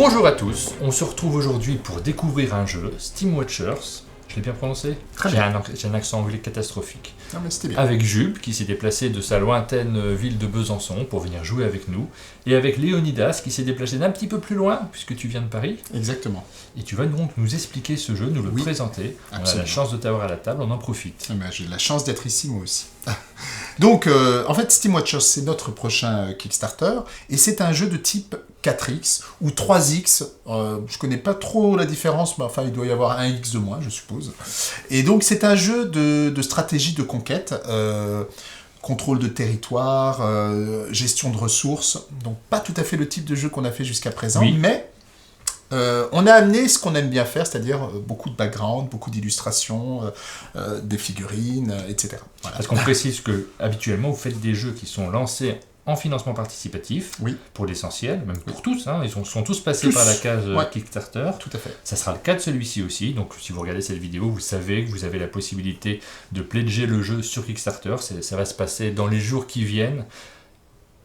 Bonjour à tous, on se retrouve aujourd'hui pour découvrir un jeu, Steam Watchers. Je l'ai bien prononcé ? Très bien. J'ai un accent anglais catastrophique. Non, mais c'était bien. Avec Jules, qui s'est déplacé de sa lointaine ville de Besançon pour venir jouer avec nous. Et avec Léonidas, qui s'est déplacé d'un petit peu plus loin, puisque tu viens de Paris. Exactement. Et tu vas donc nous expliquer ce jeu, nous le présenter. On a la chance de t'avoir à la table, on en profite. Ben, j'ai la chance d'être ici, moi aussi. Donc, en fait, Steam Watchers, c'est notre prochain Kickstarter, et c'est un jeu de type 4X ou 3X. Je connais pas trop la différence, mais enfin, il doit y avoir un X de moins, je suppose. Et donc, c'est un jeu de stratégie de conquête, contrôle de territoire, gestion de ressources. Donc, pas tout à fait le type de jeu qu'on a fait jusqu'à présent, mais on a amené ce qu'on aime bien faire, c'est-à-dire beaucoup de background, beaucoup d'illustrations, des figurines, etc. Voilà. Parce qu'on précise que habituellement vous faites des jeux qui sont lancés en financement participatif, pour l'essentiel, même pour tous, hein, ils sont tous passés par la case Kickstarter. Tout à fait. Ça sera le cas de celui-ci aussi, donc si vous regardez cette vidéo, vous savez que vous avez la possibilité de pledger le jeu sur Kickstarter, ça va se passer dans les jours qui viennent.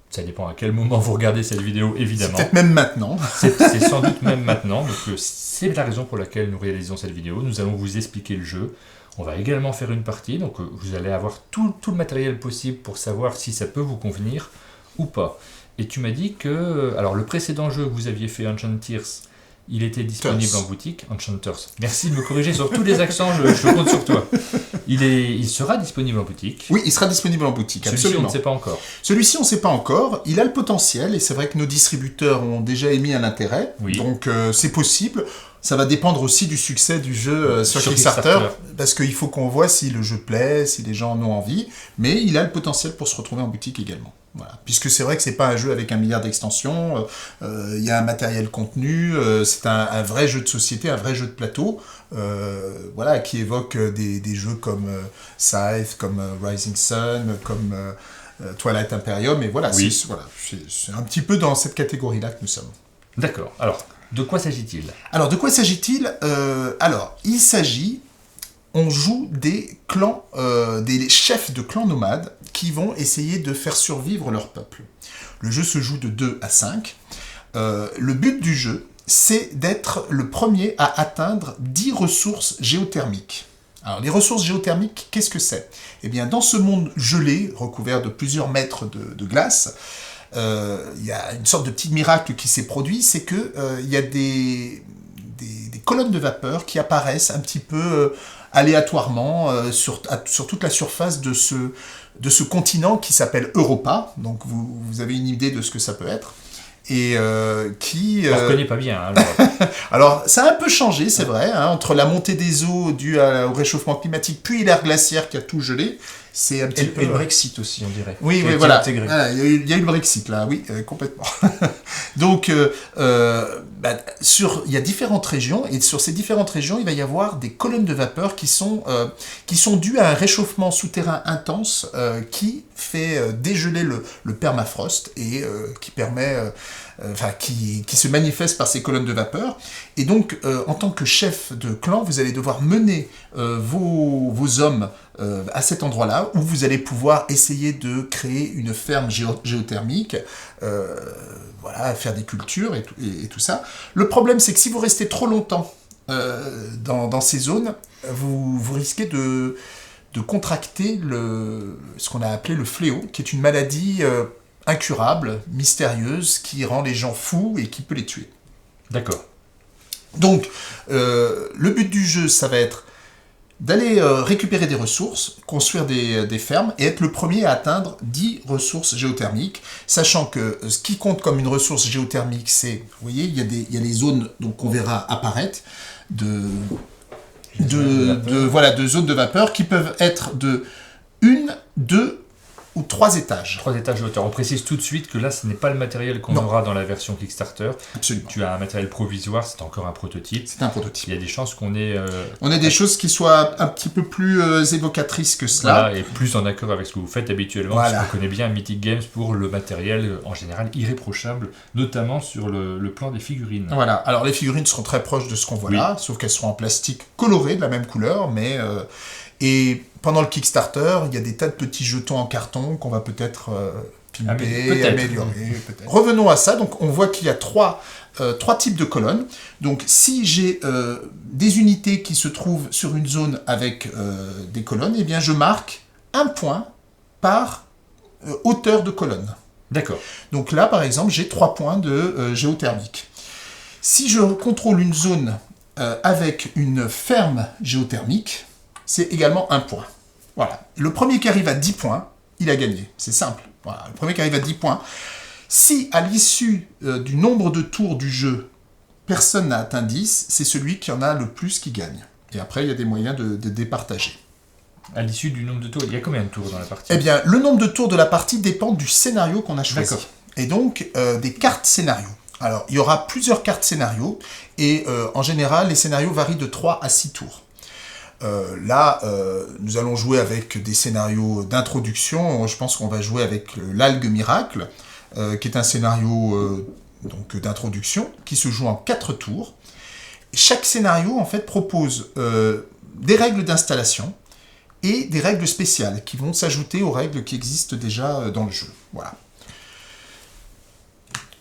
Ça dépend à quel moment vous regardez cette vidéo, évidemment. C'est peut-être même maintenant. C'est sans doute même maintenant. Donc c'est la raison pour laquelle nous réalisons cette vidéo. Nous allons vous expliquer le jeu. On va également faire une partie. Donc vous allez avoir tout le matériel possible pour savoir si ça peut vous convenir ou pas. Et tu m'as dit que... Alors le précédent jeu que vous aviez fait, Enchanters, il était disponible en boutique. Enchanters. Merci de me corriger sur tous les accents, je compte sur toi. Il sera disponible en boutique. Oui, il sera disponible en boutique, Celui-ci, on ne sait pas encore. Celui-ci, on ne sait pas encore. Il a le potentiel, et c'est vrai que nos distributeurs ont déjà émis un intérêt. Oui. Donc, c'est possible. Ça va dépendre aussi du succès du jeu sur Kickstarter, parce qu'il faut qu'on voit si le jeu plaît, si les gens en ont envie. Mais il a le potentiel pour se retrouver en boutique également. Voilà. Puisque c'est vrai que c'est pas un jeu avec 1 milliard d'extensions, il y a un matériel contenu, c'est un vrai jeu de société, un vrai jeu de plateau, voilà, qui évoque des jeux comme Scythe, comme Rising Sun, comme Twilight Imperium, et voilà, c'est un petit peu dans cette catégorie-là que nous sommes. D'accord. Alors, de quoi s'agit-il ? Alors, de quoi s'agit-il ? Il s'agit... On joue des clans, des chefs de clans nomades qui vont essayer de faire survivre leur peuple. Le jeu se joue de 2 à 5. Le but du jeu, c'est d'être le premier à atteindre 10 ressources géothermiques. Alors, les ressources géothermiques, qu'est-ce que c'est ? Eh bien, dans ce monde gelé, recouvert de plusieurs mètres de glace, il y a une sorte de petit miracle qui s'est produit, c'est que il y a des colonnes de vapeur qui apparaissent un petit peu aléatoirement sur toute la surface de ce continent qui s'appelle Europa. Donc vous avez une idée de ce que ça peut être. Et qui... On ne reconnaît pas bien. Alors. Alors, ça a un peu changé, c'est vrai, hein, entre la montée des eaux due au réchauffement climatique, puis l'ère glaciaire qui a tout gelé. C'est un petit peu... Et le Brexit aussi, on dirait. Oui, voilà. Il y a eu le Brexit, là, oui, complètement. Donc, il y a différentes régions, et sur ces différentes régions, il va y avoir des colonnes de vapeur qui sont dues à un réchauffement souterrain intense qui fait dégeler le permafrost et qui permet... qui se manifeste par ces colonnes de vapeur. Et donc, en tant que chef de clan, vous allez devoir mener vos hommes à cet endroit-là, où vous allez pouvoir essayer de créer une ferme géothermique, faire des cultures et tout ça. Le problème, c'est que si vous restez trop longtemps dans ces zones, vous risquez de contracter ce qu'on a appelé le fléau, qui est une maladie... incurable, mystérieuse, qui rend les gens fous et qui peut les tuer. D'accord. Donc, le but du jeu, ça va être d'aller récupérer des ressources, construire des fermes, et être le premier à atteindre 10 ressources géothermiques, sachant que ce qui compte comme une ressource géothermique, c'est, vous voyez, il y a les zones qu'on verra apparaître, de zones de vapeur qui peuvent être de 1, 2 ou 3 étages. 3 étages de hauteur. On précise tout de suite que là, ce n'est pas le matériel qu'on aura dans la version Kickstarter. Absolument. Tu as un matériel provisoire, c'est encore un prototype. C'est un prototype. Il y a des chances qu'on ait... On ait des choses qui soient un petit peu plus évocatrices que cela. Voilà, et plus en accord avec ce que vous faites habituellement, parce qu'on connaît bien Mythic Games pour le matériel, en général, irréprochable, notamment sur le plan des figurines. Voilà. Alors, les figurines seront très proches de ce qu'on voit là, sauf qu'elles seront en plastique coloré, de la même couleur, mais... Et pendant le Kickstarter, il y a des tas de petits jetons en carton qu'on va peut-être pimper, améliorer, peut-être. Revenons à ça. Donc, on voit qu'il y a trois types de colonnes. Donc, si j'ai des unités qui se trouvent sur une zone avec des colonnes, eh bien, je marque un point par hauteur de colonne. D'accord. Donc là, par exemple, j'ai 3 points de géothermique. Si je contrôle une zone avec une ferme géothermique, c'est également un point. Voilà. Le premier qui arrive à 10 points, il a gagné. C'est simple. Voilà. Le premier qui arrive à 10 points. Si, à l'issue du nombre de tours du jeu, personne n'a atteint 10, c'est celui qui en a le plus qui gagne. Et après, il y a des moyens de départager. À l'issue du nombre de tours, il y a combien de tours dans la partie? Eh bien, le nombre de tours de la partie dépend du scénario qu'on a choisi. D'accord. Et donc, des cartes scénarios. Alors, il y aura plusieurs cartes scénarios, et en général, les scénarios varient de 3 à 6 tours. Nous allons jouer avec des scénarios d'introduction. Je pense qu'on va jouer avec l'Algue Miracle, qui est un scénario d'introduction, qui se joue en 4 tours. Chaque scénario, en fait, propose des règles d'installation, et des règles spéciales qui vont s'ajouter aux règles qui existent déjà dans le jeu. Voilà.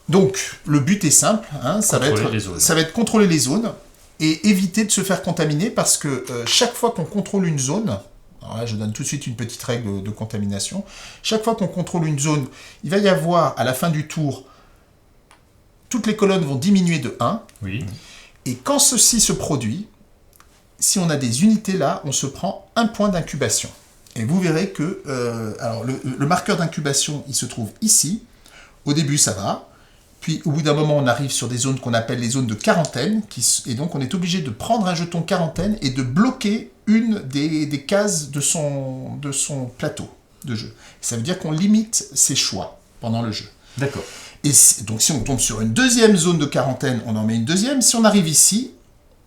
Donc, le but est simple, ça va être contrôler les zones et éviter de se faire contaminer parce que chaque fois qu'on contrôle une zone, alors là je donne tout de suite une petite règle de contamination, chaque fois qu'on contrôle une zone, il va y avoir à la fin du tour, toutes les colonnes vont diminuer de 1, oui. Et quand ceci se produit, si on a des unités là, on se prend un point d'incubation. Et vous verrez que le marqueur d'incubation, il se trouve ici. Au début, ça va. Puis, au bout d'un moment, on arrive sur des zones qu'on appelle les zones de quarantaine. Et donc, on est obligé de prendre un jeton quarantaine et de bloquer une des cases de son plateau de jeu. Ça veut dire qu'on limite ses choix pendant le jeu. D'accord. Et donc, si on tombe sur une deuxième zone de quarantaine, on en met une deuxième. Si on arrive ici,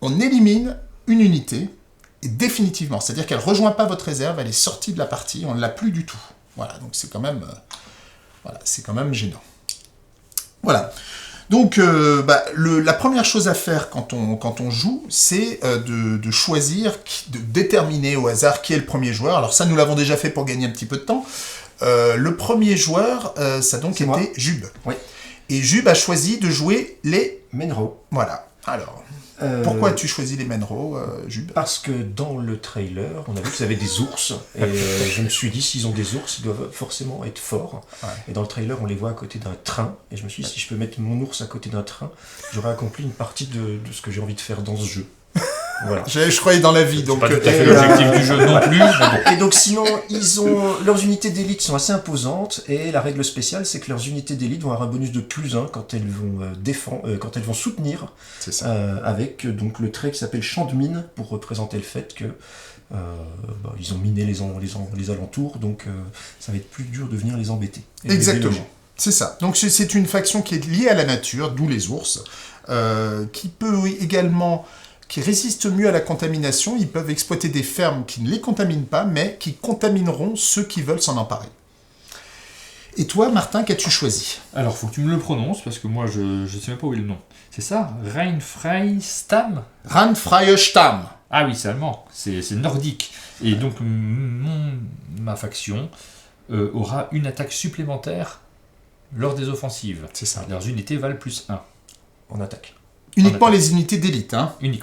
on élimine une unité, et définitivement, c'est-à-dire qu'elle ne rejoint pas votre réserve, elle est sortie de la partie, on ne l'a plus du tout. Voilà, donc c'est quand même gênant. Voilà. Donc, la première chose à faire quand on joue, c'est de choisir, de déterminer au hasard qui est le premier joueur. Alors ça, nous l'avons déjà fait pour gagner un petit peu de temps. Le premier joueur, ça donc était Jube. Oui. Et Jube a choisi de jouer les Menro. Voilà. Alors, pourquoi as-tu choisi les Menro, Jube? Parce que dans le trailer, on a vu qu'ils avaient des ours. Et je me suis dit, s'ils ont des ours, ils doivent forcément être forts. Ouais. Et dans le trailer, on les voit à côté d'un train. Et je me suis dit, si je peux mettre mon ours à côté d'un train, j'aurais accompli une partie de ce que j'ai envie de faire dans ce jeu. Voilà. Je croyais dans la vie, donc pas tout à fait l'objectif du jeu non plus. Et donc sinon, leurs unités d'élite sont assez imposantes et la règle spéciale, c'est que leurs unités d'élite vont avoir un bonus de +1 quand elles vont quand elles vont soutenir. C'est ça. Avec donc le trait qui s'appelle champ de mine pour représenter le fait que ils ont miné les alentours, donc ça va être plus dur de venir les embêter. Exactement. C'est ça. Donc c'est une faction qui est liée à la nature, d'où les ours, qui peut également qui résistent mieux à la contamination. Ils peuvent exploiter des fermes qui ne les contaminent pas, mais qui contamineront ceux qui veulent s'en emparer. Et toi, Martin, qu'as-tu choisi? Alors, faut que tu me le prononces, parce que moi, je ne sais même pas où est le nom. C'est ça? Rheinfreistam? Rheinfreistam. Ah oui, c'est allemand. C'est nordique. Et donc, ma faction aura une attaque supplémentaire lors des offensives. C'est ça. Leurs unités valent +1 en attaque. Uniquement les unités d'élite.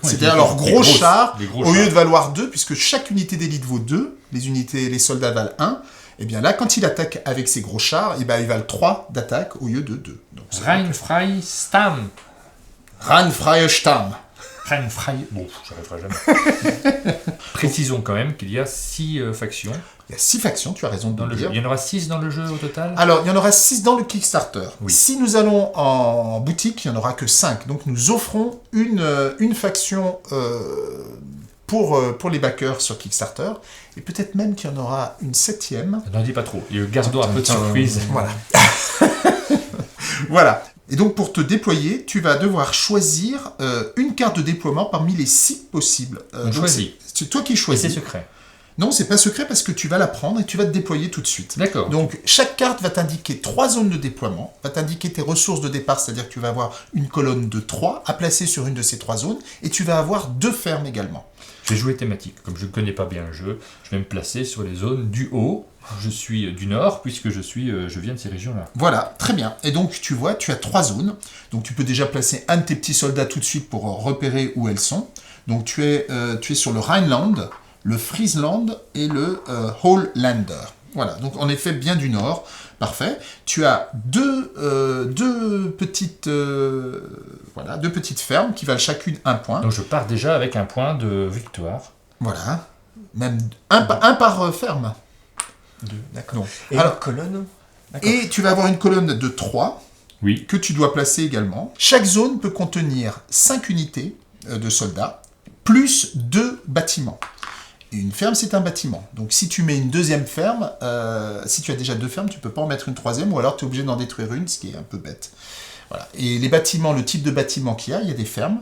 C'est-à-dire leurs gros chars, au lieu de valoir 2, puisque chaque unité d'élite vaut 2, les soldats valent 1, et bien là, quand il attaque avec ses gros chars, ils valent 3 d'attaque au lieu de 2. Rheinfreistam. Rheinfreistam. Bon, j'arriverai jamais. Précisons quand même qu'il y a 6 factions. Il y a 6 factions, tu as raison de le dire. Il y en aura 6 dans le jeu au total? Alors, il y en aura 6 dans le Kickstarter. Oui. Si nous allons en boutique, il n'y en aura que 5. Donc, nous offrons une faction pour les backers sur Kickstarter. Et peut-être même qu'il y en aura une 7e. N'en dis pas trop. Gardons un peu de surprise. Voilà. Voilà. Et donc, pour te déployer, tu vas devoir choisir une carte de déploiement parmi les 6 possibles. On choisit. C'est toi qui choisis. Et c'est secret. Non, c'est pas secret parce que tu vas la prendre et tu vas te déployer tout de suite. D'accord. Donc, chaque carte va t'indiquer 3 zones de déploiement, va t'indiquer tes ressources de départ, c'est-à-dire que tu vas avoir une colonne de 3 à placer sur une de ces 3 zones, et tu vas avoir 2 fermes également. Je vais jouer thématique. Comme je ne connais pas bien le jeu, je vais me placer sur les zones du haut. Je suis du nord, puisque je viens de ces régions-là. Voilà, très bien. Et donc, tu vois, tu as 3 zones. Donc, tu peux déjà placer un de tes petits soldats tout de suite pour repérer où elles sont. Donc, tu es sur le Rhineland, le Friesland et le Hollander. Voilà, donc en effet, bien du nord. Parfait. Tu as deux petites fermes qui valent chacune un point. Donc, je pars déjà avec un point de victoire. Voilà. Même un par ferme. 2, d'accord. Donc, Et alors, colonne. D'accord. Et tu vas avoir une colonne de 3 Oui. que tu dois placer également. Chaque zone peut contenir 5 unités de soldats, plus 2 bâtiments. Et une ferme, c'est un bâtiment. Donc si tu mets une deuxième ferme, si tu as déjà 2 fermes, tu ne peux pas en mettre une troisième, ou alors tu es obligé d'en détruire une, ce qui est un peu bête. Voilà. Et les bâtiments, le type de bâtiment qu'il y a des fermes,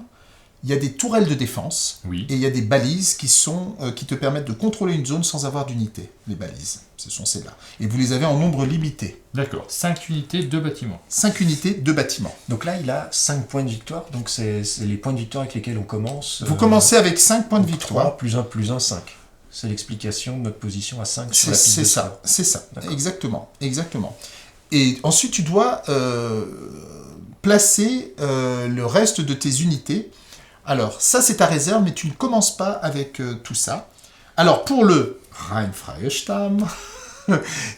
il y a des tourelles de défense, Oui. et il y a des balises qui te permettent de contrôler une zone sans avoir d'unité. Les balises, ce sont celles-là. Et vous les avez en nombre limité. D'accord. 5 unités, 2 bâtiments. 5 unités, 2 bâtiments. Donc là, il a 5 points de victoire. Donc c'est les points de victoire avec lesquels on commence. Vous commencez avec 5 points de victoire. 3 plus 1, 5. C'est l'explication de notre position à 5 sur la piste C'est de ça, score. c'est ça. D'accord. Exactement. Et ensuite, tu dois placer le reste de tes unités. Alors, ça, c'est ta réserve, mais tu ne commences pas avec tout ça. Alors, pour le Rheinfreie Stamm,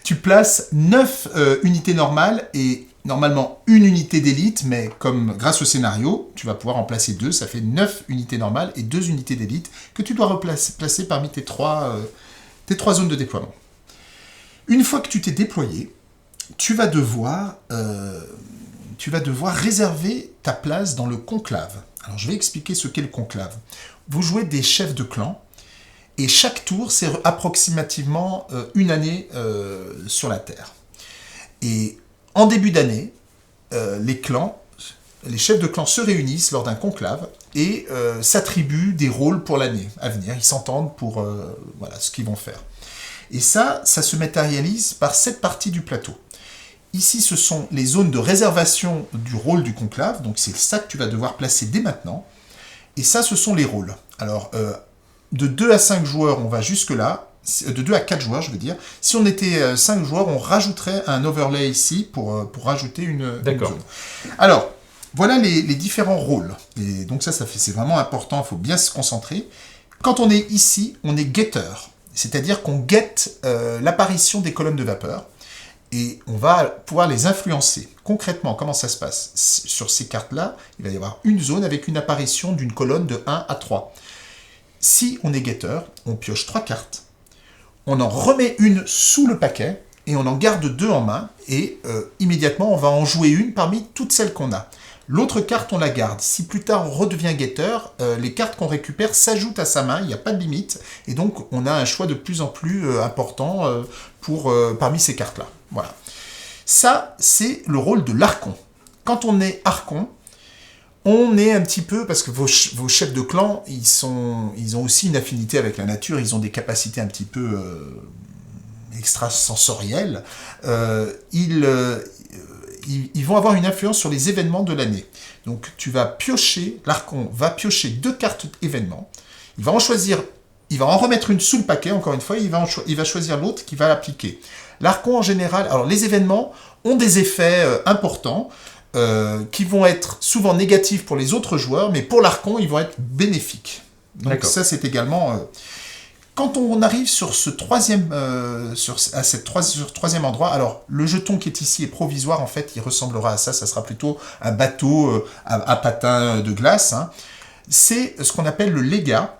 tu places 9 unités normales et normalement une unité d'élite, mais comme grâce au scénario, tu vas pouvoir en placer 2, ça fait 9 unités normales et 2 unités d'élite que tu dois placer parmi tes 3 zones de déploiement. Une fois que tu t'es déployé, tu vas devoir réserver ta place dans le conclave. Alors, je vais expliquer ce qu'est le conclave. Vous jouez des chefs de clan, et chaque tour, c'est approximativement une année sur la Terre. Et en début d'année, les chefs de clan se réunissent lors d'un conclave et s'attribuent des rôles pour l'année à venir. Ils s'entendent pour ce qu'ils vont faire. Et ça se matérialise par cette partie du plateau. Ici, ce sont les zones de réservation du rôle du conclave, donc c'est ça que tu vas devoir placer dès maintenant. Et ça, ce sont les rôles. Alors, de 2 à 5 joueurs, on va jusque-là. De 2 à 4 joueurs, je veux dire. Si on était 5 joueurs, on rajouterait un overlay ici pour rajouter une zone. Alors, voilà les différents rôles. Et donc c'est vraiment important, il faut bien se concentrer. Quand on est ici, on est guetteur. C'est-à-dire qu'on guette l'apparition des colonnes de vapeur. Et on va pouvoir les influencer. Concrètement, comment ça se passe? Sur ces cartes-là, il va y avoir une zone avec une apparition d'une colonne de 1 à 3. Si on est guetteur, on pioche 3 cartes, on en remet une sous le paquet, et on en garde 2 en main, et immédiatement, on va en jouer une parmi toutes celles qu'on a. L'autre carte, on la garde. Si plus tard, on redevient guetteur, les cartes qu'on récupère s'ajoutent à sa main, il n'y a pas de limite, et donc on a un choix de plus en plus important parmi ces cartes-là. Voilà. Ça, c'est le rôle de l'archon. Quand on est archon, on est un petit peu, parce que vos chefs de clan, ils ont aussi une affinité avec la nature, ils ont des capacités un petit peu extrasensorielles. Ils vont avoir une influence sur les événements de l'année. Donc tu vas piocher, l'archon va piocher 2 cartes événements, il va en remettre une sous le paquet, encore une fois, il va choisir l'autre qui va l'appliquer. L'archon, en général, alors les événements ont des effets importants, qui vont être souvent négatifs pour les autres joueurs, mais pour l'archon, ils vont être bénéfiques. Donc ça, c'est également... Quand on arrive sur ce troisième endroit, alors le jeton qui est ici est provisoire, en fait, il ressemblera à ça, ça sera plutôt un bateau à patins de glace. Hein. C'est ce qu'on appelle le légat,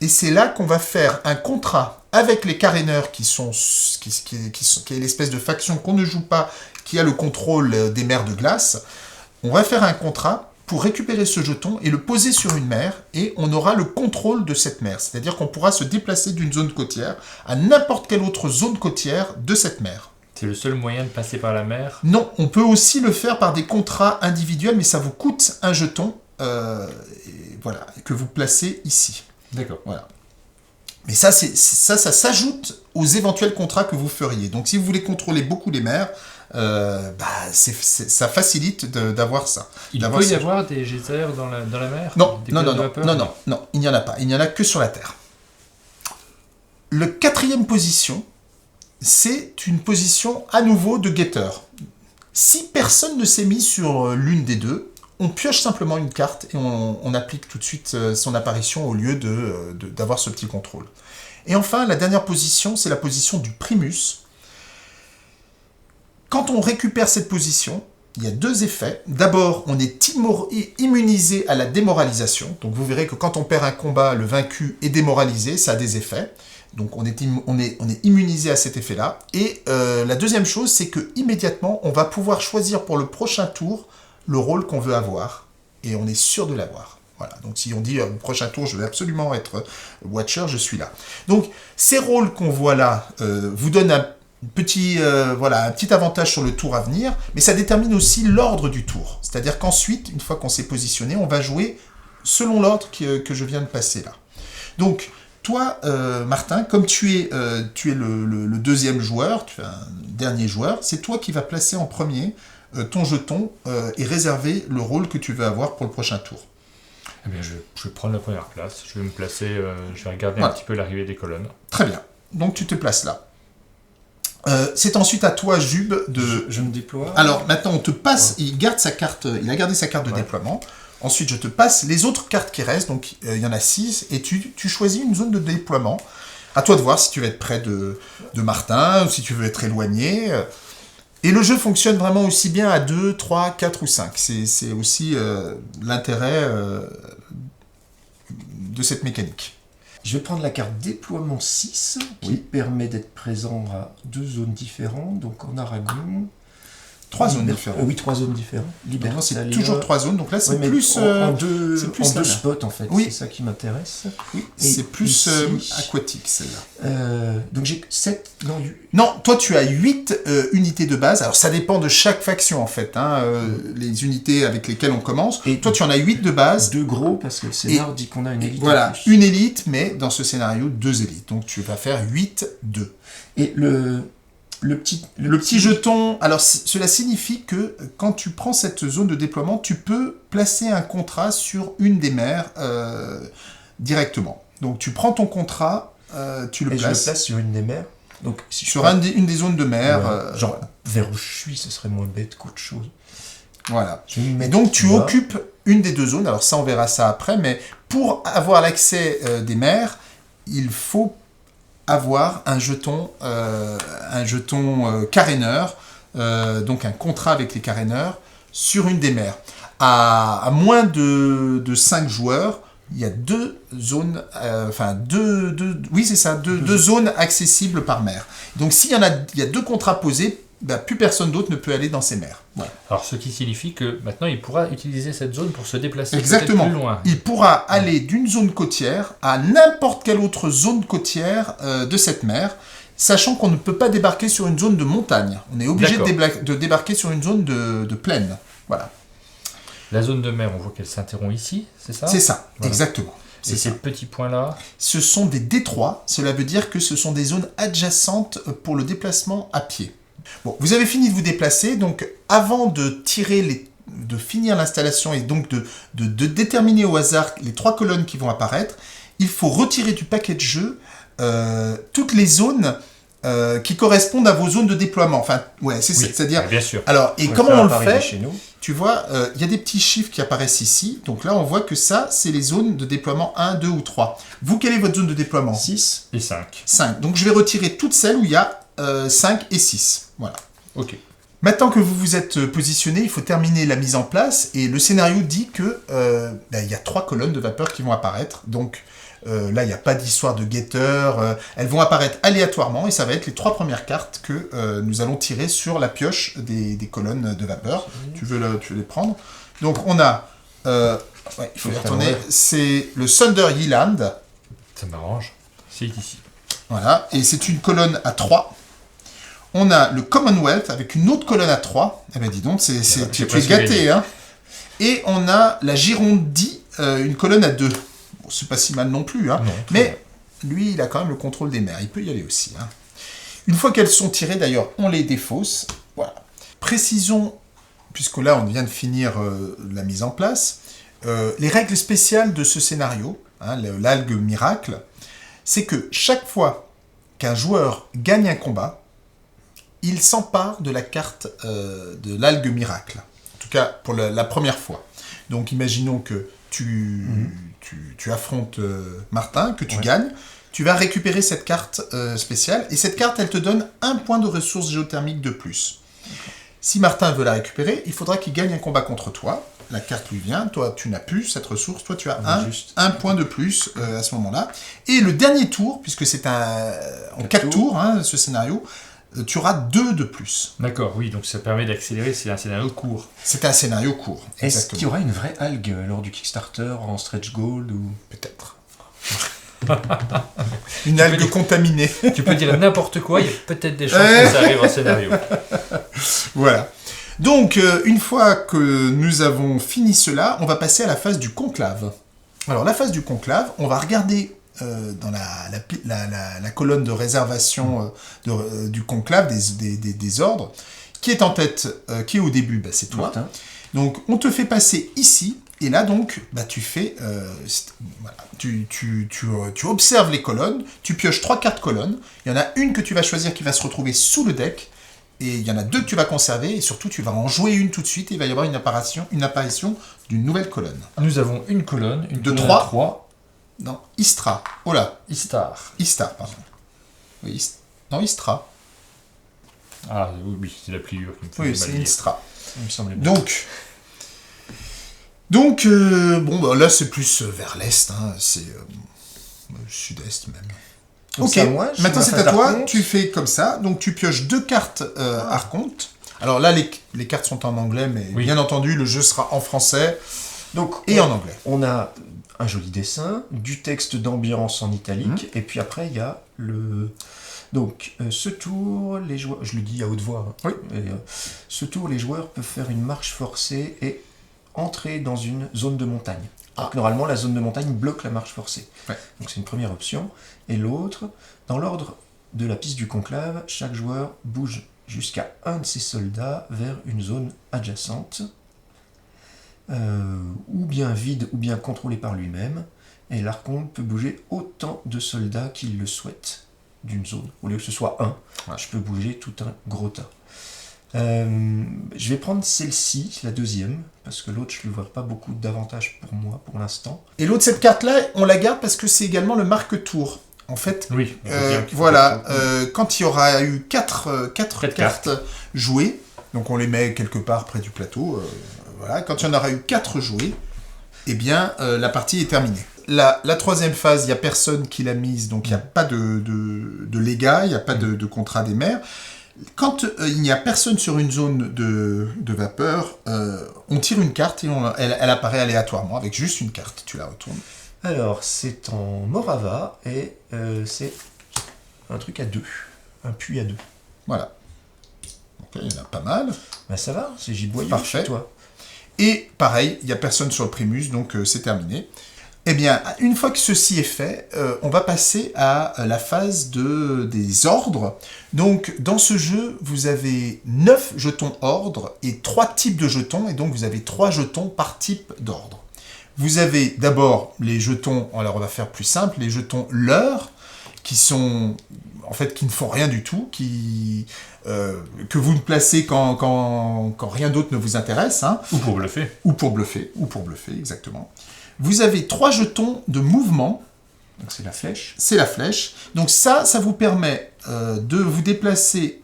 et c'est là qu'on va faire un contrat avec les caréneurs qui est l'espèce de faction qu'on ne joue pas, qui a le contrôle des mers de glace. On va faire un contrat pour récupérer ce jeton et le poser sur une mer, et on aura le contrôle de cette mer. C'est-à-dire qu'on pourra se déplacer d'une zone côtière à n'importe quelle autre zone côtière de cette mer. C'est le seul moyen de passer par la mer? Non, on peut aussi le faire par des contrats individuels, mais ça vous coûte un jeton que vous placez ici. D'accord. Voilà. Mais ça s'ajoute aux éventuels contrats que vous feriez. Donc si vous voulez contrôler beaucoup les mers, ça facilite d'avoir ça. Il peut y avoir des geysers dans la mer? Non, il n'y en a pas. Il n'y en a que sur la Terre. Le 4e position, c'est une position à nouveau de guetteur. Si personne ne s'est mis sur l'une des deux, on pioche simplement une carte et on applique tout de suite son apparition au lieu d'avoir ce petit contrôle. Et enfin, la dernière position, c'est la position du primus. Quand on récupère cette position, il y a 2 effets. D'abord, on est immunisé à la démoralisation. Donc vous verrez que quand on perd un combat, le vaincu est démoralisé, ça a des effets. Donc on est immunisé à cet effet-là. Et la deuxième chose, c'est que immédiatement, on va pouvoir choisir pour le prochain tour le rôle qu'on veut avoir. Et on est sûr de l'avoir. Voilà. Donc si on dit le prochain tour, je vais absolument être Watcher, je suis là. Donc ces rôles qu'on voit là vous donnent un petit avantage sur le tour à venir, mais ça détermine aussi l'ordre du tour. C'est-à-dire qu'ensuite, une fois qu'on s'est positionné, on va jouer selon l'ordre que je viens de passer là. Donc toi, Martin, comme tu es le deuxième joueur, tu es un dernier joueur, c'est toi qui vas placer en premier ton jeton et réserver le rôle que tu veux avoir pour le prochain tour. Eh bien, je vais prendre la première place. Je vais me placer, je vais regarder un petit peu l'arrivée des colonnes. Très bien. Donc tu te places là. C'est ensuite à toi, Jube, de... Je me déploie. Alors maintenant, on te passe, il a gardé sa carte de déploiement. Ensuite, je te passe les autres cartes qui restent, donc il y en a 6, et tu choisis une zone de déploiement. À toi de voir si tu veux être près de Martin, ou si tu veux être éloigné. Et le jeu fonctionne vraiment aussi bien à 2, 3, 4 ou 5. C'est aussi l'intérêt de cette mécanique. Je vais prendre la carte déploiement 6, qui permet d'être présent à 2 zones différentes, donc en Aragon. 3 zones différentes. Oui, 3 zones différentes. Donc c'est toujours 3 zones, donc là c'est plus... en deux spots en fait, oui. C'est ça qui m'intéresse. Oui, c'est plus aquatique celle-là. Donc j'ai 7... Non, toi tu as 8 unités de base, alors ça dépend de chaque faction en fait, les unités avec lesquelles on commence. Et toi tu en as 8 de base. 2 gros, parce que le scénario dit qu'on a une élite. Voilà, une élite, mais dans ce scénario 2 élites, donc tu vas faire 8-2. Et le petit jeton, alors cela signifie que quand tu prends cette zone de déploiement, tu peux placer un contrat sur une des mers directement. Donc tu prends ton contrat, tu le places. Je le place sur une des mers. Donc si sur une des zones de mer. Genre vers où je suis, ce serait moins bête qu'autre chose. Voilà. Et donc tu occupes une des 2 zones. Alors ça, on verra ça après, mais pour avoir l'accès des mers, il faut avoir un jeton caréneur, donc un contrat avec les caréneurs, sur une des mers. À moins de 5 joueurs, il y a 2 zones, deux zones accessibles par mer. Donc s'il y a 2 contrats posés, plus personne d'autre ne peut aller dans ces mers. Voilà. Alors, ce qui signifie que maintenant, il pourra utiliser cette zone pour se déplacer exactement plus loin. Il pourra aller d'une zone côtière à n'importe quelle autre zone côtière de cette mer, sachant qu'on ne peut pas débarquer sur une zone de montagne. On est obligé de débarquer sur une zone de plaine. Voilà. La zone de mer, on voit qu'elle s'interrompt ici, c'est ça? C'est ça, voilà. Exactement. Et ces petits points-là? Ce sont des détroits. Cela veut dire que ce sont des zones adjacentes pour le déplacement à pied. Bon, vous avez fini de vous déplacer, donc avant de finir l'installation et donc de déterminer au hasard les 3 colonnes qui vont apparaître, il faut retirer du paquet de jeu toutes les zones qui correspondent à vos zones de déploiement. Enfin, ouais, c'est-à-dire. Bien sûr. Alors, et comment on le fait? Tu vois, il y a des petits chiffres qui apparaissent ici. Donc là, on voit que ça, c'est les zones de déploiement 1, 2 ou 3. Vous, quelle est votre zone de déploiement? 6 et 5. 5. Donc je vais retirer toutes celles où il y a 5 et 6. Voilà. Ok. Maintenant que vous vous êtes positionné, il faut terminer la mise en place. Et le scénario dit que y a 3 colonnes de vapeur qui vont apparaître. Donc là, il n'y a pas d'histoire de guetteur. Elles vont apparaître aléatoirement. Et ça va être les 3 premières cartes que nous allons tirer sur la pioche des colonnes de vapeur. Tu veux les prendre? Donc on a... il faut y retourner. C'est le Thunder Yeeland. Ça m'arrange. C'est ici. Voilà. Et c'est une colonne à 3. On a le Commonwealth avec une autre colonne à 3. Eh ben dis donc, tu es gâté. Hein. Et on a la Girondie, une colonne à 2. Bon, c'est pas si mal non plus. Hein. Non, mais lui, il a quand même le contrôle des mers. Il peut y aller aussi. Hein. Une fois qu'elles sont tirées, d'ailleurs, on les défausse. Voilà. Précisons, puisque là, on vient de finir la mise en place, les règles spéciales de ce scénario, hein, l'algue miracle, c'est que chaque fois qu'un joueur gagne un combat, il s'empare de la carte de l'algue miracle. En tout cas, pour la première fois. Donc, imaginons que tu affrontes Martin, que tu gagnes. Tu vas récupérer cette carte spéciale. Et cette carte, elle te donne 1 point de ressources géothermiques de plus. Si Martin veut la récupérer, il faudra qu'il gagne un combat contre toi. La carte lui vient. Toi, tu n'as plus cette ressource. Toi, tu as un point de plus à ce moment-là. Et le dernier tour, puisque c'est en 4 tours, hein, ce scénario, tu auras 2 de plus. D'accord, oui, donc ça permet d'accélérer, c'est un scénario court. C'est un scénario court. Est-ce qu'il y aura une vraie algue lors du Kickstarter en stretch gold ou... Peut-être. Une algue contaminée. Tu peux dire n'importe quoi, il y a peut-être des chances que ça arrive en scénario. Voilà. Donc, une fois que nous avons fini cela, on va passer à la phase du conclave. Alors, la phase du conclave, on va regarder dans la colonne de réservation du conclave, des ordres, qui est en tête, qui est au début, c'est toi. Martin. Donc, on te fait passer ici, et là, donc, tu fais... voilà, tu observes les colonnes, tu pioches 3 cartes colonnes, il y en a une que tu vas choisir qui va se retrouver sous le deck, et il y en a 2 que tu vas conserver, et surtout, tu vas en jouer une tout de suite, et il va y avoir une apparition d'une nouvelle colonne. Nous avons une colonne, de 3. Non, Istra. Oh là. Istar, pardon. Oui, non, Istra. Ah oui, c'est la pliure qui me fait Oui, mal c'est dire. Istra. Il me semblait bien. Donc là, c'est plus vers l'est, hein, c'est sud-est même. Donc Ok, c'est à moi, je maintenant fais c'est ma à phase toi, d'archonte. tu fais comme ça, donc tu pioches 2 cartes archontes. Alors là, les cartes sont en anglais, mais Oui. bien entendu, le jeu sera en français Donc, et en anglais. on a un joli dessin, du texte d'ambiance en italique, et puis après, il y a le... Donc, ce tour, les joueurs... Je le dis à haute voix. Hein. Oui. Et, ce tour, les joueurs peuvent faire une marche forcée et entrer dans une zone de montagne. Alors que normalement, la zone de montagne bloque la marche forcée. Ouais. Donc, c'est une première option. Et l'autre, dans l'ordre de la piste du conclave, chaque joueur bouge jusqu'à un de ses soldats vers une zone adjacente, ou bien vide ou bien contrôlé par lui-même, et l'archonte peut bouger autant de soldats qu'il le souhaite d'une zone. Au lieu que ce soit un, je peux bouger tout un gros tas. Je vais prendre celle-ci, la deuxième, parce que l'autre, je ne vois pas beaucoup d'avantages pour moi pour l'instant. Et l'autre, cette carte-là, on la garde parce que c'est également le marque-tour. En fait, Oui, voilà, quand il y aura eu 4 cartes jouées, donc on les met quelque part près du plateau, voilà, quand il y en aura eu 4 jouées, eh bien, la partie est terminée. La troisième phase, il n'y a personne qui l'a mise, donc il n'y a pas de légat, il n'y a pas de contrat des mers. Quand il n'y a personne sur une zone de vapeur, on tire une carte et elle apparaît aléatoirement, avec juste une carte, tu la retournes. Alors, c'est en Morava, et c'est un truc à 2, un puits à 2. Voilà. Ok, il y en a pas mal. Ben ça va, c'est giboyeux Parfait. chez toi. Et pareil, il n'y a personne sur le Primus, donc c'est terminé. Eh bien, une fois que ceci est fait, on va passer à la phase des ordres. Donc, dans ce jeu, vous avez 9 jetons ordre et 3 types de jetons, et donc vous avez 3 jetons par type d'ordre. Vous avez d'abord les jetons, alors on va faire plus simple, les jetons leurre, qui sont, en fait, qui ne font rien du tout, que vous ne placez quand rien d'autre ne vous intéresse. Hein. Ou pour bluffer. Ou pour bluffer, exactement. Vous avez 3 jetons de mouvement. Donc c'est la flèche. C'est la flèche. Donc ça vous permet de vous déplacer,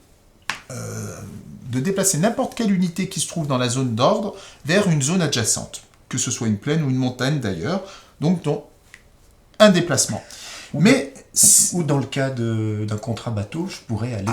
n'importe quelle unité qui se trouve dans la zone d'ordre vers une zone adjacente. Que ce soit une plaine ou une montagne d'ailleurs. Donc un déplacement. Ou dans le cas d'un contrat bateau, je pourrais aller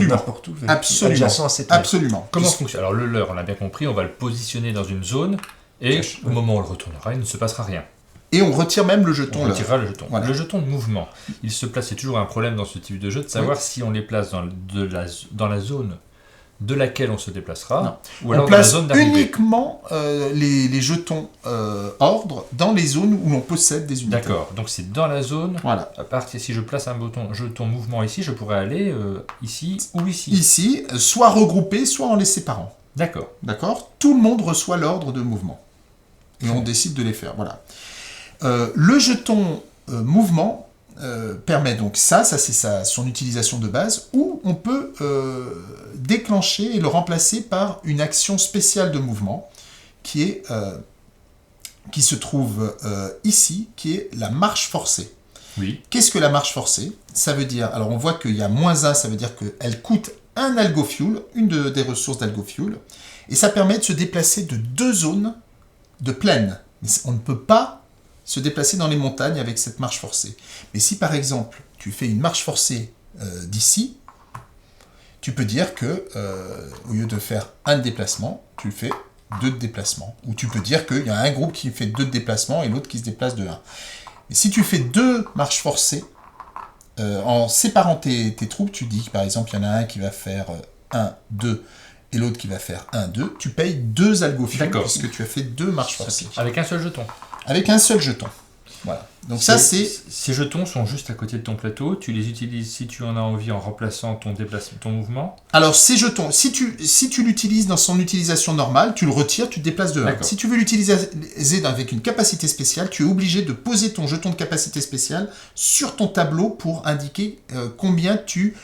n'importe où. Adjacent à cette mer. Absolument. Comment fonctionne? Alors le leurre, on l'a bien compris, on va le positionner dans une zone, et au moment où on le retournera, il ne se passera rien. Et on retire même le jeton On leurre. retirera le jeton. Voilà. Le jeton de mouvement, il se place, c'est toujours un problème dans ce type de jeu, de savoir si on les place dans la zone de laquelle on se déplacera, Non. ou On alors dans la place zone d'arrivée. uniquement les jetons ordre dans les zones où l'on possède des unités. D'accord, donc c'est dans la zone. Voilà. À partir, si je place un jeton mouvement ici, je pourrais aller ici ou ici. Ici, soit regroupés, soit en les séparant. D'accord. D'accord ? Tout le monde reçoit l'ordre de mouvement. Et on décide de les faire. Voilà. Le jeton mouvement permet donc ça c'est son utilisation de base, où on peut déclencher et le remplacer par une action spéciale de mouvement qui se trouve ici, qui est la marche forcée. Oui. Qu'est-ce que la marche forcée ? Ça veut dire, alors on voit qu'il y a -1, ça veut dire qu'elle coûte un algofuel, des ressources d'algofuel, et ça permet de se déplacer de 2 zones de plaine. Mais on ne peut pas se déplacer dans les montagnes avec cette marche forcée. Mais si par exemple tu fais une marche forcée d'ici, tu peux dire que au lieu de faire un déplacement, tu fais 2 déplacements. Ou tu peux dire qu'il y a un groupe qui fait 2 déplacements et l'autre qui se déplace de 1. Mais si tu fais 2 marches forcées, en séparant tes troupes, tu dis que par exemple il y en a un qui va faire 1, 2 et l'autre qui va faire 1, 2, tu payes 2 algofuels puisque tu as fait 2 marches forcées. Avec un seul jeton. Avec un seul jeton. Voilà. Donc ça c'est... Ces jetons sont juste à côté de ton plateau, tu les utilises si tu en as envie en remplaçant ton mouvement. Alors ces jetons, si tu l'utilises dans son utilisation normale, tu le retires, tu te déplaces de 1. Si tu veux l'utiliser avec une capacité spéciale, tu es obligé de poser ton jeton de capacité spéciale sur ton tableau pour indiquer combien tu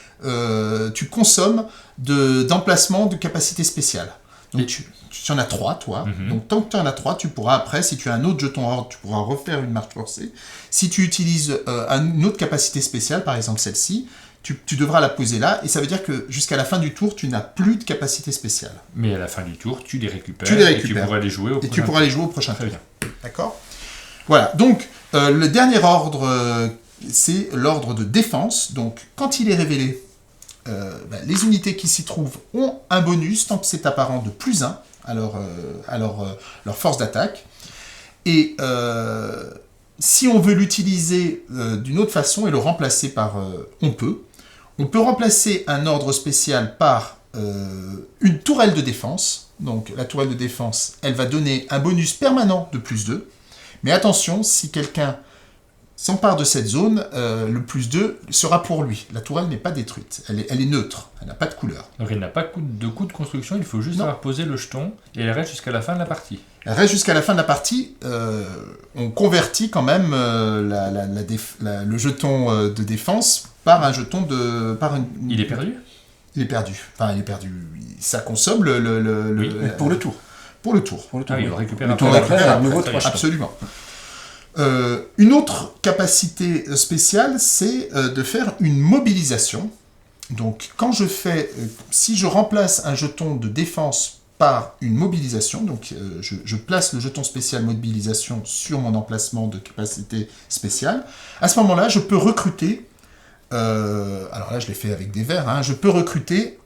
consommes d'emplacement de capacité spéciale. Donc tu en as 3, toi. Donc tant que tu en as 3, tu pourras après, si tu as un autre jeton ordre, tu pourras refaire une marche forcée. Si tu utilises une autre capacité spéciale, par exemple celle-ci, tu devras la poser là, et ça veut dire que jusqu'à la fin du tour, tu n'as plus de capacité spéciale. Mais à la fin du tour, tu les récupères. Et tu pourras les jouer au prochain tour. Très bien. D'accord ? Voilà. Donc, le dernier ordre, c'est l'ordre de défense. Donc, quand il est révélé, les unités qui s'y trouvent ont un bonus, tant que c'est apparent, de +1 à leur force d'attaque. Et si on veut l'utiliser d'une autre façon et le remplacer par... on peut remplacer un ordre spécial par une tourelle de défense. Donc la tourelle de défense, elle va donner un bonus permanent de +2. Mais attention, si quelqu'un s'empare de cette zone, le +2 sera pour lui. La tourelle n'est pas détruite, elle est neutre, elle n'a pas de couleur. Donc elle n'a pas de coût de construction, il faut juste avoir posé le jeton et elle reste jusqu'à la fin de la partie. Elle reste jusqu'à la fin de la partie, on convertit quand même le jeton de défense par un jeton de... Il est perdu ? Il est perdu. Enfin, il est perdu. Ça consomme pour le tour. Pour le tour. Ah oui, on récupère un nouveau 3 jetons. Absolument. Une autre capacité spéciale, c'est de faire une mobilisation. Donc, si je remplace un jeton de défense par une mobilisation, donc je place le jeton spécial mobilisation sur mon emplacement de capacité spéciale, à ce moment-là, je peux recruter, alors là je l'ai fait avec des verres, je peux recruter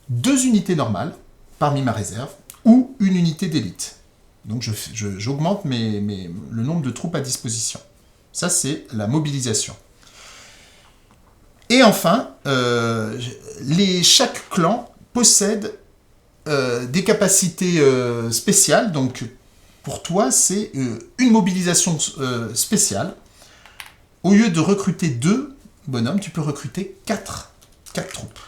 2 unités normales parmi ma réserve, ou une unité d'élite. Donc j'augmente le nombre de troupes à disposition. Ça, c'est la mobilisation. Et enfin, chaque clan possède des capacités spéciales. Donc pour toi, c'est une mobilisation spéciale. Au lieu de recruter 2 bonhommes, tu peux recruter 4 troupes.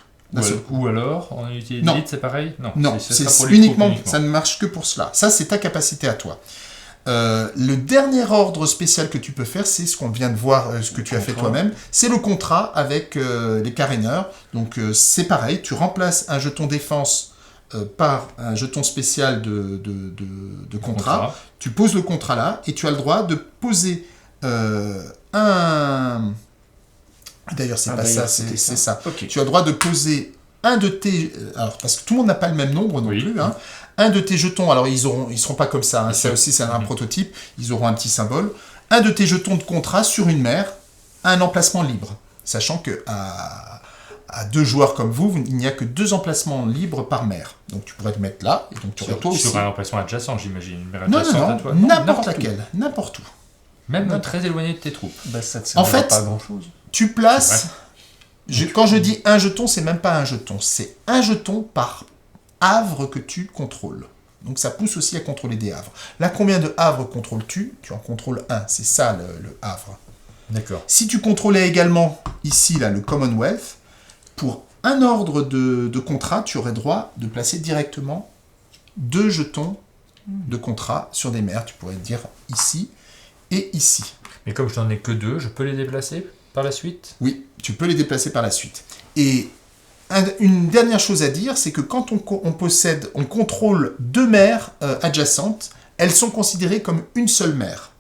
Ou alors, en unité d'élite, c'est pareil ? Non, c'est uniquement, ça ne marche que pour cela. Ça, c'est ta capacité à toi. Le dernier ordre spécial que tu peux faire, c'est ce qu'on vient de voir, ce que tu as fait toi-même, c'est le contrat avec les caréneurs. Donc, c'est pareil, tu remplaces un jeton défense par un jeton spécial de contrat. Tu poses le contrat là, et tu as le droit de poser un... D'ailleurs, c'est c'est ça. Okay. Tu as le droit de poser un de tes... Alors, parce que tout le monde n'a pas le même nombre non plus. Un de tes jetons, alors ils seront pas comme ça, ça aussi c'est un prototype, ils auront un petit symbole. Un de tes jetons de contrat sur une mer à un emplacement libre. Sachant que à 2 joueurs comme vous, il n'y a que 2 emplacements libres par mer. Donc tu pourrais te mettre là, et donc tu aurais toi aussi. Sur un emplacement adjacent, j'imagine. Non, n'importe laquelle, n'importe où. Même très éloigné de tes troupes. Ça ne sert pas à grand-chose. Tu places Quand je dis un jeton, c'est même pas un jeton. C'est un jeton par havre que tu contrôles. Donc ça pousse aussi à contrôler des havres. Là, combien de havres contrôles-tu? Tu en contrôles un. C'est ça le havre. D'accord. Si tu contrôlais également ici là, le Commonwealth, pour un ordre de contrat, tu aurais droit de placer directement 2 jetons de contrat sur des mers. Tu pourrais dire ici et ici. Mais comme je n'en ai que 2, je peux les déplacer par la suite? Oui, tu peux les déplacer par la suite. Et une dernière chose à dire, c'est que quand on contrôle 2 mers adjacentes, elles sont considérées comme une seule mer.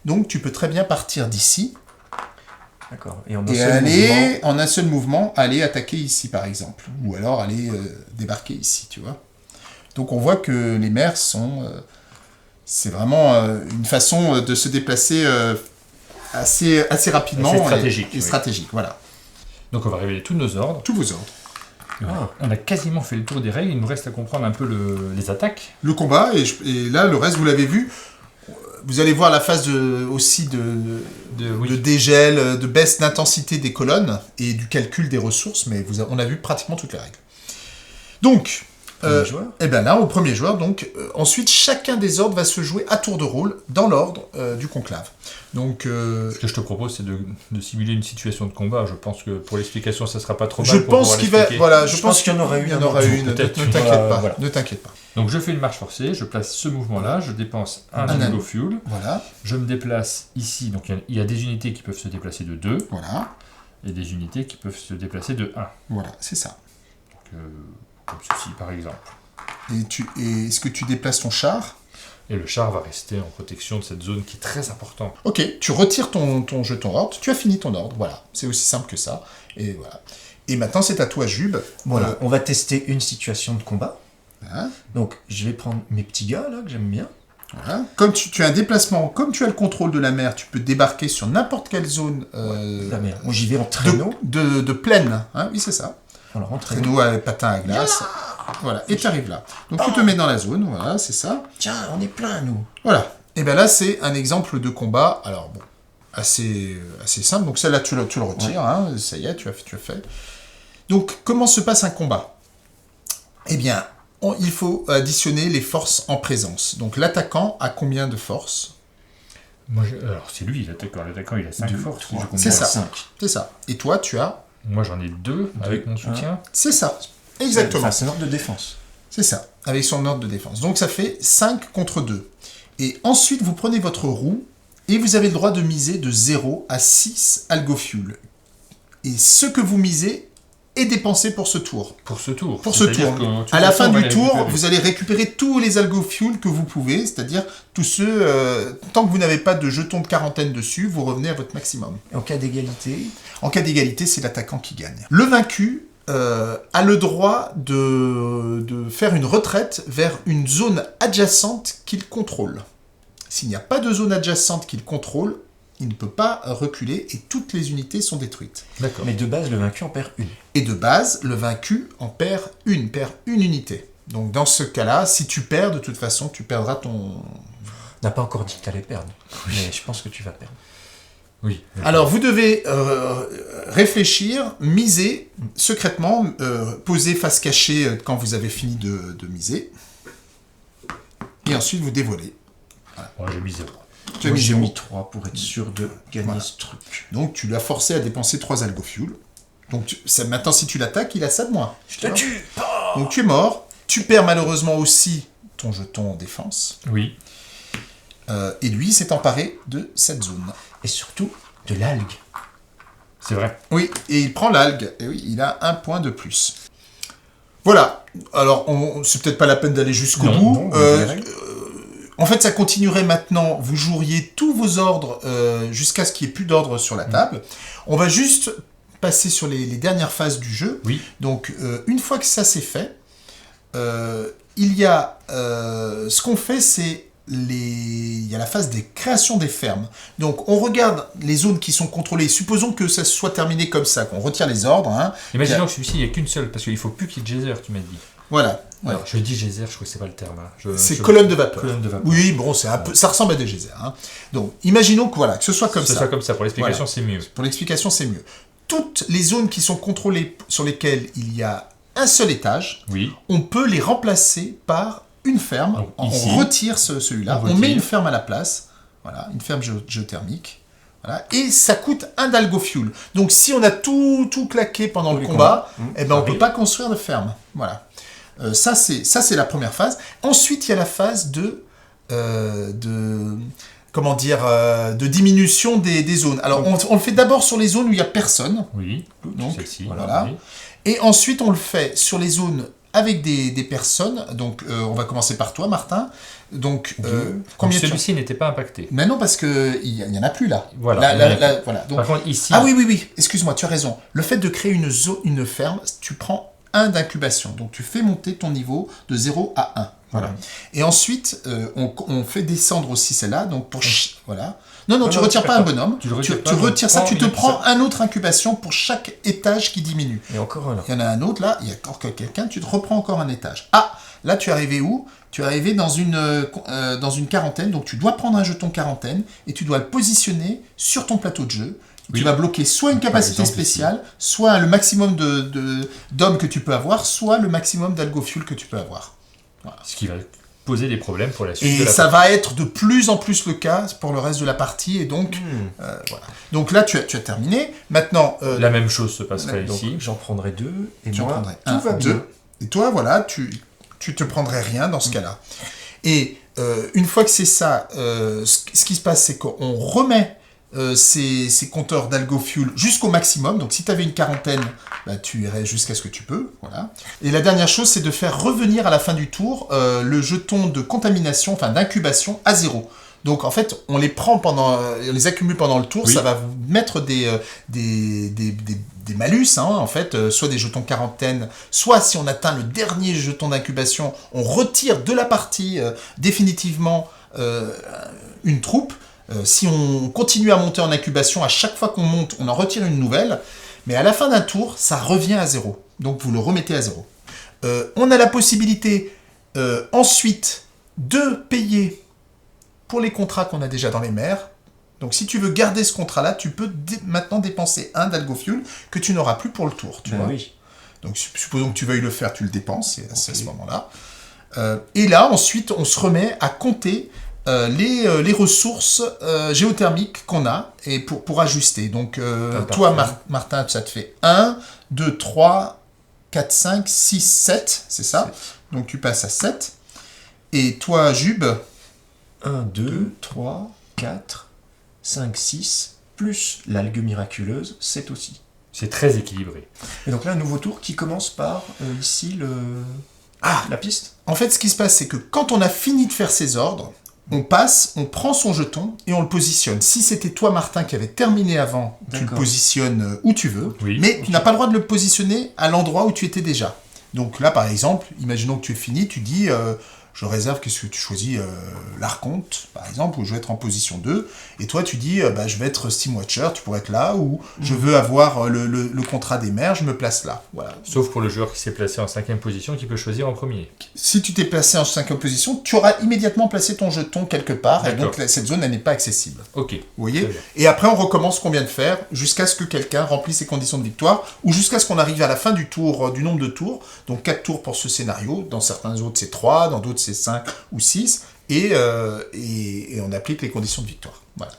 Donc tu peux très bien partir d'ici D'accord. Et en un seul mouvement, aller attaquer ici par exemple. Ou alors aller débarquer ici, tu vois. Donc on voit que les mers sont... c'est vraiment une façon de se déplacer assez rapidement. Assez stratégique. Et stratégique, voilà. Donc on va révéler tous nos ordres. Tous vos ordres. On a quasiment fait le tour des règles, il nous reste à comprendre un peu les attaques. Le combat, et là, le reste, vous l'avez vu. Vous allez voir la phase aussi de dégel, de baisse d'intensité des colonnes et du calcul des ressources, mais on a vu pratiquement toutes les règles. Donc, et bien là, au premier joueur, ensuite, chacun des ordres va se jouer à tour de rôle dans l'ordre du conclave. Donc, ce que je te propose, c'est de simuler une situation de combat. Je pense que pour l'explication, ça sera pas trop mal. Je pense qu'il va, voilà, je pense qu'il y en aura une. Il y en aura une. Ne t'inquiète pas. Voilà. Ne t'inquiète pas. Donc je fais une marche forcée, je place ce mouvement-là, je dépense un anneau fuel. Voilà. Je me déplace ici. Donc il y a des unités qui peuvent se déplacer de 2. Voilà. Et des unités qui peuvent se déplacer de 1. Voilà, c'est ça. Donc, comme ceci, par exemple. Et est-ce que tu déplaces ton char? Et le char va rester en protection de cette zone qui est très importante. Ok, tu retires ton jeton ordre, tu as fini ton ordre, voilà. C'est aussi simple que ça. Et voilà. Et maintenant, c'est à toi, Jube. Voilà, on va tester une situation de combat. Hein? Donc, je vais prendre mes petits gars, là, que j'aime bien. Voilà. Comme tu as un déplacement, comme tu as le contrôle de la mer, tu peux débarquer sur n'importe quelle zone la mer. Moi, j'y vais en traîneau. De plaine. Hein? Oui, c'est ça. Alors, en traîneau à patin à glace. Voilà, et tu arrives là. Donc tu te mets dans la zone, voilà, c'est ça. Tiens, on est plein, nous. Voilà. Et bien là, c'est un exemple de combat, alors bon, assez simple. Donc celle-là, tu le retires, hein, ça y est, tu as fait. Donc, comment se passe un combat? Eh bien, il faut additionner les forces en présence. Donc l'attaquant a combien de forces? Alors c'est lui, l'attaquant. L'attaquant, il a 5 forces. C'est ça. 5. C'est ça. Et toi, tu as? Moi, j'en ai 2 avec mon soutien. C'est ça. Exactement. C'est un ordre de défense. C'est ça, avec son ordre de défense. Donc ça fait 5 contre 2. Et ensuite, vous prenez votre roue et vous avez le droit de miser de 0 à 6 algofuel. Et ce que vous misez est dépensé pour ce tour. Pour ce tour. Pour ce tour. À la fin du tour, vous allez récupérer tous les algofuel que vous pouvez, c'est-à-dire tous ceux... tant que vous n'avez pas de jetons de quarantaine dessus, vous revenez à votre maximum. En cas d'égalité? En cas d'égalité, c'est l'attaquant qui gagne. Le vaincu a le droit de faire une retraite vers une zone adjacente qu'il contrôle. S'il n'y a pas de zone adjacente qu'il contrôle, il ne peut pas reculer et toutes les unités sont détruites. D'accord. Mais de base, le vaincu en perd une. Et de base, le vaincu en perd une unité. Donc dans ce cas-là, si tu perds, de toute façon, tu perdras ton... On n'a pas encore dit que tu allais perdre, mais je pense que tu vas perdre. Oui. Alors, vous devez réfléchir, miser secrètement, poser face cachée quand vous avez fini de miser. Et ensuite, vous dévoilez. Voilà. Moi, j'ai mis 0. J'ai mis 3 pour être sûr de gagner ce truc. Donc, tu l'as forcé à dépenser 3 algofuel. Donc, maintenant, si tu l'attaques, il a ça de moins. Je te tue. Donc, tu es mort. Tu perds malheureusement aussi ton jeton en défense. Oui. Et lui s'est emparé de cette zone. Et surtout, de l'algue. C'est vrai. Oui, et il prend l'algue. Et oui, il a 1 point de plus. Voilà. Alors, c'est peut-être pas la peine d'aller jusqu'au bout. En fait, ça continuerait maintenant. Vous joueriez tous vos ordres jusqu'à ce qu'il n'y ait plus d'ordre sur la table. On va juste passer sur les dernières phases du jeu. Oui. Donc, une fois que ça c'est fait, il y a... ce qu'on fait, c'est... Il y a la phase des créations des fermes. Donc, on regarde les zones qui sont contrôlées. Supposons que ça soit terminé comme ça, qu'on retire les ordres. Hein. Imaginons que celui-ci, il n'y a qu'une seule, parce qu'il ne faut plus qu'il y ait geyser, tu m'as dit. Voilà. Alors, je dis geyser, je crois que c'est pas le terme. Hein. C'est colonne de vapeur. Colonne de vapeur. Oui, bon, c'est un peu, ça ressemble à des geysers. Hein. Donc, imaginons que, que ce soit comme ça. Que ce soit comme ça, pour l'explication, c'est mieux. Pour l'explication, c'est mieux. toutes les zones qui sont contrôlées, sur lesquelles il y a un seul étage, Oui. on peut les remplacer par une ferme. Donc, On ici, retire celui-là, on on met retire. une ferme à la place. Voilà, une ferme géothermique. Voilà. Et ça coûte 1 d'algofuel. Donc si on a tout claqué pendant Tous le les combat, combats. eh ben, on ne peut Arrive. pas construire de ferme. Voilà. Ça, c'est la première phase. Ensuite, il y a la phase de diminution des zones. Alors, on le fait d'abord sur les zones où il n'y a personne. Oui. Donc, Celle-ci. voilà. Oui. Et ensuite, on le fait sur les zones avec des personnes. Donc, on va commencer par toi, Martin. Donc, Donc, combien tu... celui-ci n'était pas impacté. Mais non, parce qu'il n'y en a plus là. Voilà. Voilà. Donc, Par contre, ici, ah oui, excuse-moi, tu as raison. Le fait de créer une ferme, tu prends 1 d'incubation. Donc tu fais monter ton niveau de 0 à 1. Voilà. Et ensuite, on fait descendre aussi celle-là. Donc voilà. Non, tu ne retires pas un bonhomme. Tu le Tu retires pas, retires ça, tu te une- prends un autre incubation pour chaque étage qui diminue. Et encore un là. Il y en a un autre là, il y a encore quelqu'un, tu te reprends encore un étage. Ah, là tu es arrivé où? Tu es arrivé dans une quarantaine, donc tu dois prendre un jeton quarantaine et tu dois le positionner sur ton plateau de jeu. Oui. Tu vas bloquer soit une capacité exemple, spéciale, soit le maximum d'hommes que tu peux avoir, soit le maximum d'algofuel que tu peux avoir. ce qui va poser des problèmes pour la suite de Et la ça va être de plus en plus le cas pour le reste de la partie. Et donc, voilà. Donc là, tu as terminé. Maintenant, La même chose se passerait Donc ici. j'en prendrai 2. Et tu en moi, prendrais tout un, va bien. 2. Et toi, voilà, tu te prendrais rien dans ce cas-là. Et une fois que c'est ça, ce qui se passe, c'est qu'on remet ces compteurs d'algofuel jusqu'au maximum. Donc si tu avais une quarantaine, bah, tu irais jusqu'à ce que tu peux. Voilà. Et la dernière chose, c'est de faire revenir à la fin du tour le jeton de contamination, enfin d'incubation, à 0. Donc en fait, on les prend on les accumule pendant le tour, Oui. ça va vous mettre des malus, hein, en fait, soit des jetons quarantaine, soit si on atteint le dernier jeton d'incubation, on retire de la partie définitivement une troupe. Si on continue à monter en incubation, à chaque fois qu'on monte, on en retire une nouvelle, mais à la fin d'un tour, ça revient à 0. Donc vous le remettez à 0. On a la possibilité ensuite de payer pour les contrats qu'on a déjà dans les mers. Donc si tu veux garder ce contrat-là, tu peux maintenant dépenser 1 d'algofuel que tu n'auras plus pour le tour. Tu vois. Oui. Donc supposons que tu veuilles le faire, tu le dépenses, c'est à ce moment-là. Et là, ensuite, on se remet à compter les ressources géothermiques qu'on a et pour ajuster. Donc toi, Martin, ça te fait 1, 2, 3, 4, 5, 6, 7, c'est ça? 7. Donc tu passes à 7. Et toi, Jube? 1, 2, 3, 4, 5, 6, plus l'algue miraculeuse, 7 aussi. C'est très équilibré. Et donc là, un nouveau tour qui commence par ici la piste. En fait, ce qui se passe, c'est que quand on a fini de faire ses ordres, on passe, on prend son jeton et on le positionne. Si c'était toi, Martin, qui avait terminé avant, tu le D'accord. positionnes où tu veux, Oui. mais tu n'as pas le droit de le positionner à l'endroit où tu étais déjà. Donc là, par exemple, imaginons que tu es fini, tu dis... je réserve, qu'est-ce que tu choisis l'Archonte, par exemple, où je vais être en position 2, et toi tu dis, je vais être Steam Watcher, tu pourrais être là, ou je veux avoir le contrat des mers, je me place là. Voilà. Sauf pour le joueur qui s'est placé en 5e position, qui peut choisir en premier. Si tu t'es placé en 5e position, tu auras immédiatement placé ton jeton quelque part, et donc D'accord. cette zone, elle n'est pas accessible. Ok. Vous voyez? Très bien. Et après, on recommence ce qu'on vient de faire, jusqu'à ce que quelqu'un remplisse ses conditions de victoire, ou jusqu'à ce qu'on arrive à la fin du tour, du nombre de tours, donc 4 tours pour ce scénario, dans certains autres c'est 3, dans d'autres c'est 5 ou 6, et on applique les conditions de victoire. Voilà.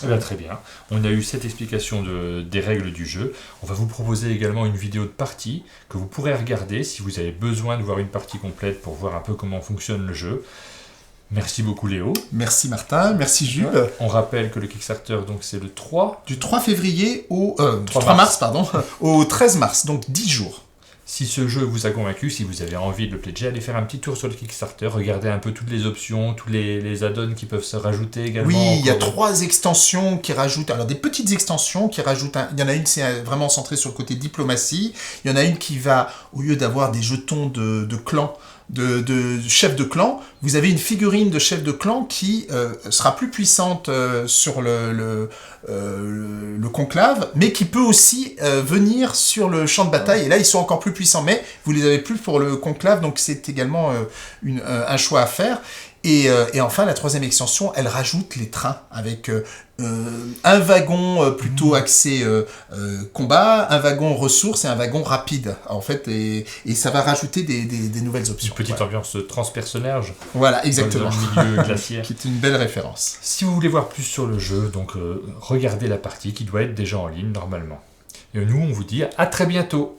Eh bien, très bien. On a eu cette explication des règles du jeu. On va vous proposer également une vidéo de partie que vous pourrez regarder si vous avez besoin de voir une partie complète pour voir un peu comment fonctionne le jeu. Merci beaucoup Léo. Merci Martin, merci Jube. On rappelle que le Kickstarter, donc c'est le 3. Du 3 février au 3 3 mars, pardon, au 13 mars, donc 10 jours. Si ce jeu vous a convaincu, si vous avez envie de le pledger, allez faire un petit tour sur le Kickstarter, regardez un peu toutes les options, tous les add-ons qui peuvent se rajouter également. Oui, il y a encore. 3 extensions qui rajoutent, alors des petites extensions qui rajoutent, il y en a une c'est vraiment centrée sur le côté diplomatie, il y en a une qui va, au lieu d'avoir des jetons de clan, de chef de clan, vous avez une figurine de chef de clan qui sera plus puissante sur le conclave, mais qui peut aussi venir sur le champ de bataille, et là ils sont encore plus puissants, mais vous les avez plus pour le conclave, donc c'est également un choix à faire. Et enfin, la troisième extension, elle rajoute les trains avec un wagon plutôt axé combat, un wagon ressources et un wagon rapide, en fait, et ça va rajouter des nouvelles options. Une petite ambiance transpersonnage. Voilà, exactement. Dans le milieu glaciaire. Qui est une belle référence. Si vous voulez voir plus sur le jeu, donc regardez la partie qui doit être déjà en ligne normalement. Et nous, on vous dit à très bientôt.